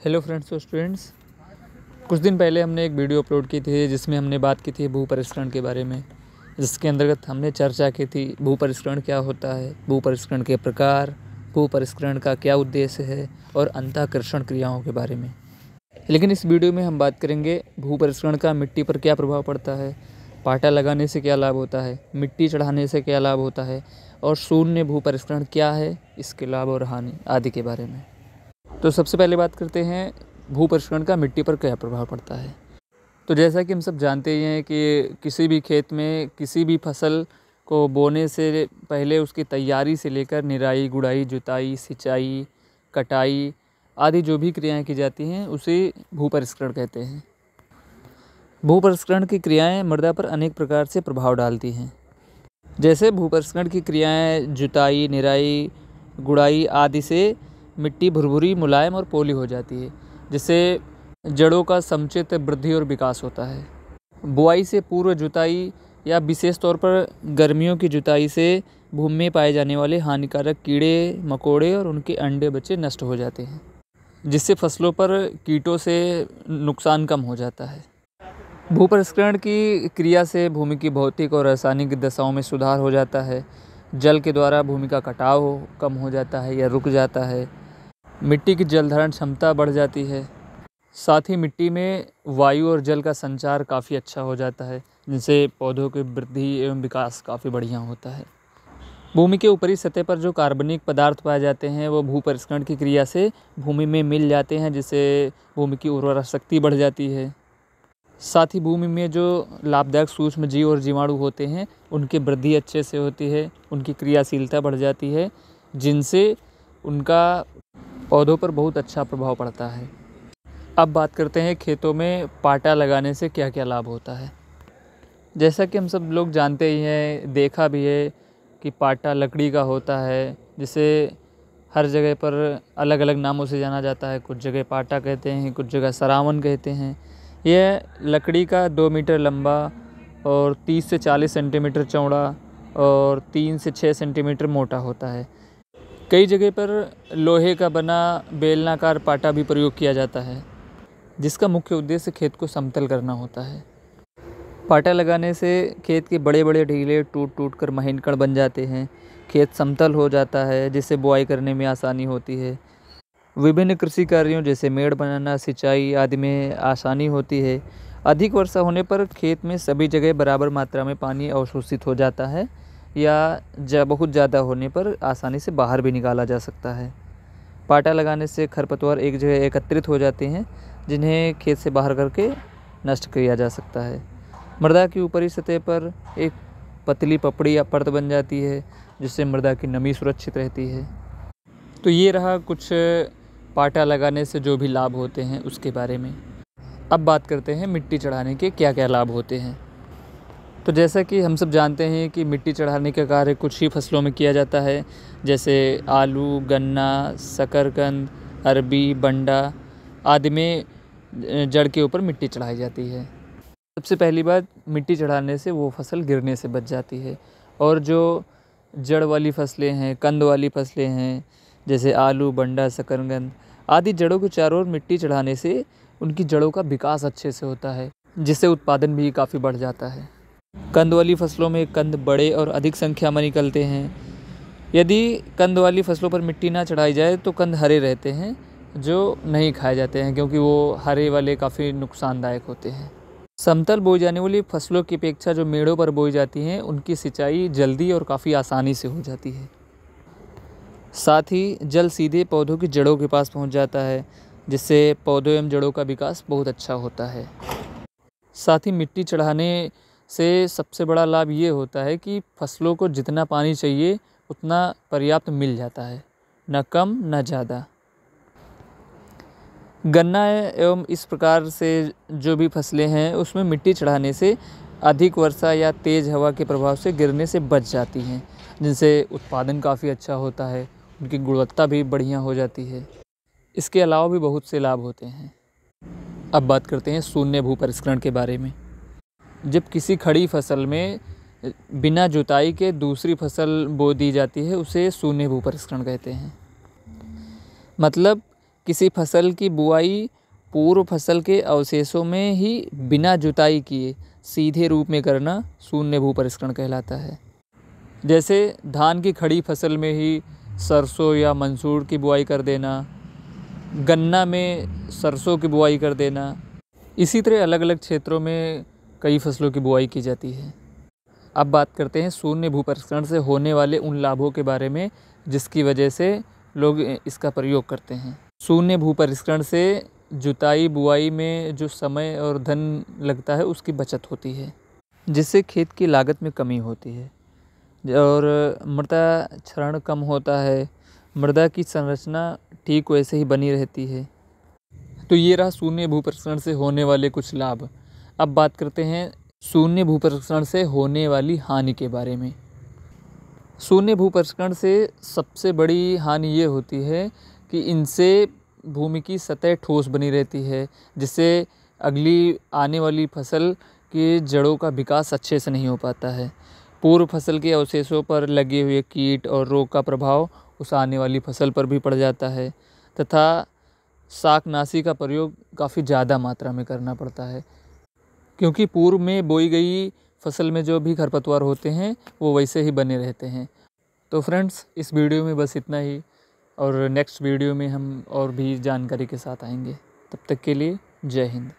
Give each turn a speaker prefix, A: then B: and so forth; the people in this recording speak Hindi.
A: हेलो फ्रेंड्स और स्टूडेंट्स, कुछ दिन पहले हमने एक वीडियो अपलोड की थी जिसमें हमने बात की थी भू परिष्करण के बारे में, जिसके अंतर्गत हमने चर्चा की थी भू परिष्करण क्या होता है, भू परिष्करण के प्रकार, भू परिष्करण का क्या उद्देश्य है और अंतःकर्षण क्रियाओं के बारे में। लेकिन इस वीडियो में हम बात करेंगे भू परिष्करण का मिट्टी पर क्या प्रभाव पड़ता है, पाटा लगाने से क्या लाभ होता है, मिट्टी चढ़ाने से क्या लाभ होता है और शून्य भू परिष्करण क्या है, इसके लाभ और हानि आदि के बारे में। तो सबसे पहले बात करते हैं भू परिष्करण का मिट्टी पर क्या प्रभाव पड़ता है। तो जैसा कि हम सब जानते ही हैं कि किसी भी खेत में किसी भी फसल को बोने से पहले उसकी तैयारी से लेकर निराई, गुड़ाई, जुताई, सिंचाई, कटाई आदि जो भी क्रियाएं की जाती हैं उसे भू परिष्करण कहते हैं। भू परिष्करण की क्रियाएं मृदा पर अनेक प्रकार से प्रभाव डालती हैं। जैसे भू परिष्करण की क्रियाएं जुताई, निराई, गुड़ाई आदि से मिट्टी भुरभुरी, मुलायम और पोली हो जाती है, जिससे जड़ों का समुचित वृद्धि और विकास होता है। बुआई से पूर्व जुताई या विशेष तौर पर गर्मियों की जुताई से भूमि में पाए जाने वाले हानिकारक कीड़े मकोड़े और उनके अंडे बच्चे नष्ट हो जाते हैं, जिससे फसलों पर कीटों से नुकसान कम हो जाता है। भू परिष्करण की क्रिया से भूमि की भौतिक और रासायनिक दशाओं में सुधार हो जाता है। जल के द्वारा भूमि का कटाव कम हो जाता है या रुक जाता है। मिट्टी की जल धारण क्षमता बढ़ जाती है। साथ ही मिट्टी में वायु और जल का संचार काफ़ी अच्छा हो जाता है, जिनसे पौधों की वृद्धि एवं विकास काफ़ी बढ़िया होता है। भूमि के ऊपरी सतह पर जो कार्बनिक पदार्थ पाए जाते हैं वो भू परिष्करण की क्रिया से भूमि में मिल जाते हैं, जिससे भूमि की उर्वरा शक्ति बढ़ जाती है। साथ ही भूमि में जो लाभदायक सूक्ष्म जीव और जीवाणु होते हैं उनकी वृद्धि अच्छे से होती है, उनकी क्रियाशीलता बढ़ जाती है, जिनसे उनका पौधों पर बहुत अच्छा प्रभाव पड़ता है। अब बात करते हैं खेतों में पाटा लगाने से क्या क्या लाभ होता है। जैसा कि हम सब लोग जानते ही हैं, देखा भी है कि पाटा लकड़ी का होता है, जिसे हर जगह पर अलग अलग नामों से जाना जाता है। कुछ जगह पाटा कहते हैं, कुछ जगह सरावन कहते हैं। यह लकड़ी का 2 मीटर लंबा और 30 से 40 सेंटीमीटर चौड़ा और 3 से 6 सेंटीमीटर मोटा होता है। कई जगह पर लोहे का बना बेलनाकार पाटा भी प्रयोग किया जाता है, जिसका मुख्य उद्देश्य खेत को समतल करना होता है। पाटा लगाने से खेत के बड़े बड़े ढीले टूट टूट कर महीन कण बन जाते हैं। खेत समतल हो जाता है, जिससे बुआई करने में आसानी होती है। विभिन्न कृषि कार्यों जैसे मेड़ बनाना, सिंचाई आदि में आसानी होती है। अधिक वर्षा होने पर खेत में सभी जगह बराबर मात्रा में पानी अवशोषित हो जाता है या बहुत ज़्यादा होने पर आसानी से बाहर भी निकाला जा सकता है। पाटा लगाने से खरपतवार एक जगह एकत्रित हो जाते हैं, जिन्हें खेत से बाहर करके नष्ट किया जा सकता है। मृदा की ऊपरी सतह पर एक पतली पपड़ी या परत बन जाती है, जिससे मृदा की नमी सुरक्षित रहती है। तो ये रहा कुछ पाटा लगाने से जो भी लाभ होते हैं उसके बारे में। अब बात करते हैं मिट्टी चढ़ाने के क्या क्या लाभ होते हैं। तो जैसा कि हम सब जानते हैं कि मिट्टी चढ़ाने का कार्य कुछ ही फसलों में किया जाता है, जैसे आलू, गन्ना, शकरकंद, अरबी, बंडा आदि में जड़ के ऊपर मिट्टी चढ़ाई जाती है। सबसे पहली बात, मिट्टी चढ़ाने से वो फसल गिरने से बच जाती है। और जो जड़ वाली फसलें हैं, कंद वाली फसलें हैं, जैसे आलू, बंडा, शकरकंद आदि, जड़ों के चारों ओर मिट्टी चढ़ाने से उनकी जड़ों का विकास अच्छे से होता है, जिससे उत्पादन भी काफ़ी बढ़ जाता है। कंद वाली फसलों में कंद बड़े और अधिक संख्या में निकलते हैं। यदि कंद वाली फसलों पर मिट्टी ना चढ़ाई जाए तो कंद हरे रहते हैं, जो नहीं खाए जाते हैं, क्योंकि वो हरे वाले काफ़ी नुकसानदायक होते हैं। समतल बोई जाने वाली फसलों की अपेक्षा जो मेड़ों पर बोई जाती हैं उनकी सिंचाई जल्दी और काफ़ी आसानी से हो जाती है। साथ ही जल सीधे पौधों की जड़ों के पास पहुंच जाता है, जिससे पौधों एवं जड़ों का विकास बहुत अच्छा होता है। साथ ही मिट्टी चढ़ाने से सबसे बड़ा लाभ ये होता है कि फसलों को जितना पानी चाहिए उतना पर्याप्त मिल जाता है, न कम न ज़्यादा। गन्ना एवं इस प्रकार से जो भी फसलें हैं उसमें मिट्टी चढ़ाने से अधिक वर्षा या तेज़ हवा के प्रभाव से गिरने से बच जाती हैं, जिनसे उत्पादन काफ़ी अच्छा होता है, उनकी गुणवत्ता भी बढ़िया हो जाती है। इसके अलावा भी बहुत से लाभ होते हैं। अब बात करते हैं शून्य भू परिष्करण के बारे में। जब किसी खड़ी फसल में बिना जुताई के दूसरी फसल बो दी जाती है, उसे शून्य भू परिष्करण कहते हैं। मतलब किसी फसल की बुआई पूर्व फसल के अवशेषों में ही बिना जुताई किए सीधे रूप में करना शून्य भू परिष्करण कहलाता है। जैसे धान की खड़ी फसल में ही सरसों या मंसूर की बुआई कर देना, गन्ना में सरसों की बुआई कर देना। इसी तरह अलग अलग क्षेत्रों में कई फसलों की बुआई की जाती है। अब बात करते हैं शून्य भू परिष्करण से होने वाले उन लाभों के बारे में जिसकी वजह से लोग इसका प्रयोग करते हैं। शून्य भू परिष्करण से जुताई बुआई में जो समय और धन लगता है उसकी बचत होती है, जिससे खेत की लागत में कमी होती है और मृदा क्षरण कम होता है। मृदा की संरचना ठीक वैसे ही बनी रहती है। तो ये रहा शून्य भू परिष्करण से होने वाले कुछ लाभ। अब बात करते हैं शून्य भू परिष्करण से होने वाली हानि के बारे में। शून्य भू परिष्करण से सबसे बड़ी हानि ये होती है कि इनसे भूमि की सतह ठोस बनी रहती है, जिससे अगली आने वाली फसल की जड़ों का विकास अच्छे से नहीं हो पाता है। पूर्व फसल के अवशेषों पर लगे हुए कीट और रोग का प्रभाव उस आने वाली फसल पर भी पड़ जाता है तथा शाकनाशी का प्रयोग काफ़ी ज़्यादा मात्रा में करना पड़ता है, क्योंकि पूर्व में बोई गई फसल में जो भी खरपतवार होते हैं वो वैसे ही बने रहते हैं। तो फ्रेंड्स, इस वीडियो में बस इतना ही और नेक्स्ट वीडियो में हम और भी जानकारी के साथ आएंगे। तब तक के लिए जय हिंद।